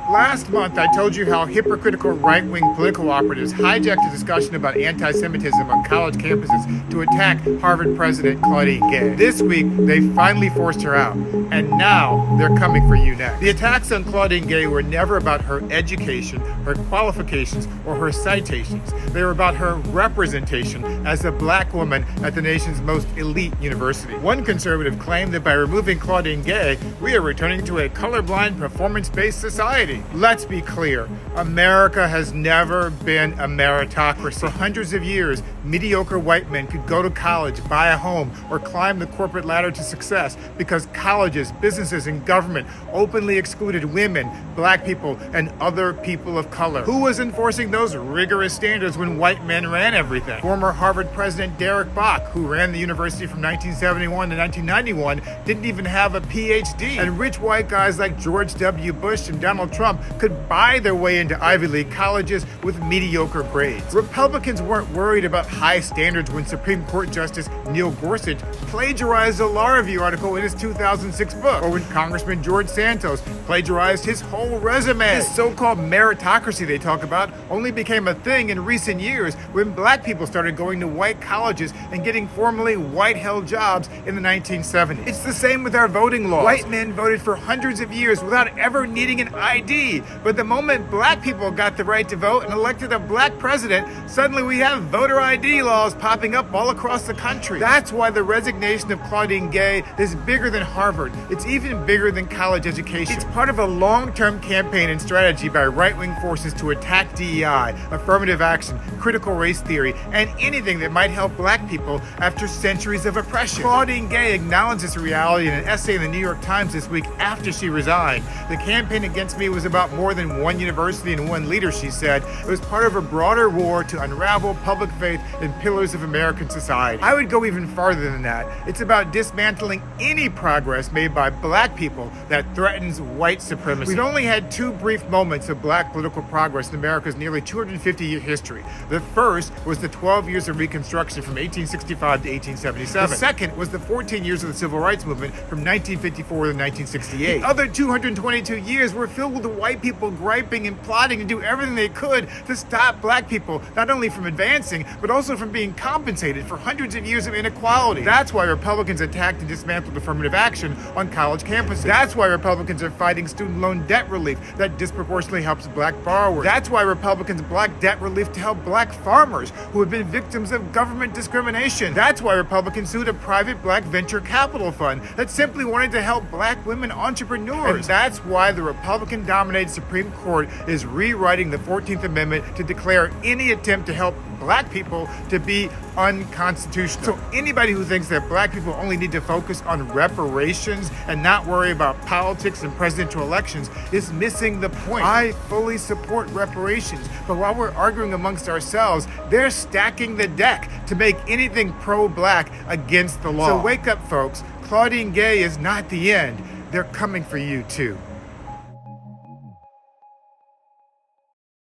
Last month, I told you how hypocritical right-wing political operatives hijacked a discussion about anti-Semitism on college campuses to attack Harvard President Claudine Gay. This week, they finally forced her out, and now they're coming for you next. The attacks on Claudine Gay were never about her education, her qualifications, or her citations. They were about her representation as a black woman at the nation's most elite university. One conservative claimed that by removing Claudine Gay, we are returning to a colorblind, performance-based society. Let's be clear, America has never been a meritocracy. For hundreds of years, mediocre white men could go to college, buy a home, or climb the corporate ladder to success because colleges, businesses, and government openly excluded women, black people, and other people of color. Who was enforcing those rigorous standards when white men ran everything? Former Harvard President Derek Bach, who ran the university from 1971 to 1991, didn't even have a PhD. And rich white guys like George W. Bush and Donald Trump could buy their way into Ivy League colleges with mediocre grades. Republicans weren't worried about high standards when Supreme Court Justice Neil Gorsuch plagiarized a law review article in his 2006 book, or when Congressman George Santos plagiarized his whole resume. This so-called meritocracy they talk about only became a thing in recent years when black people started going to white colleges and getting formerly white-held jobs in the 1970s. It's the same with our voting laws. White men voted for hundreds of years without ever needing an ID, but the moment black people got the right to vote and elected a black president, suddenly we have voter ID laws popping up all across the country. That's why the resignation of Claudine Gay is bigger than Harvard. It's even bigger than college education. It's part of a long-term campaign and strategy by right-wing forces to attack DEI, affirmative action, critical race theory, and anything that might help black people after centuries of oppression. Claudine Gay acknowledged this reality in an essay in the New York Times this week after she resigned. The campaign against me was about more than one university and one leader, she said. It was part of a broader war to unravel public faith and pillars of American society. I would go even farther than that. It's about dismantling any progress made by black people that threatens white supremacy. We've only had two brief moments of black political progress in America's nearly 250-year history. The first was the 12 years of Reconstruction from 1865 to 1877. The second was the 14 years of the Civil Rights Movement from 1954 to 1968. The other 222 years were filled with white people griping and plotting to do everything they could to stop black people not only from advancing, but also from being compensated for hundreds of years of inequality. That's why Republicans attacked and dismantled affirmative action on college campuses. That's why Republicans are fighting student loan debt relief that disproportionately helps black borrowers. That's why Republicans block debt relief to help black farmers who have been victims of government discrimination. That's why Republicans sued a private black venture capital fund that simply wanted to help black women entrepreneurs. And that's why the Republican-dominated Supreme Court is rewriting the 14th Amendment to declare any attempt to help black people to be unconstitutional. So anybody who thinks that black people only need to focus on reparations and not worry about politics and presidential elections is missing the point. I fully support reparations, but while we're arguing amongst ourselves, they're stacking the deck to make anything pro-black against the law. So wake up, folks. Claudine Gay is not the end. They're coming for you too.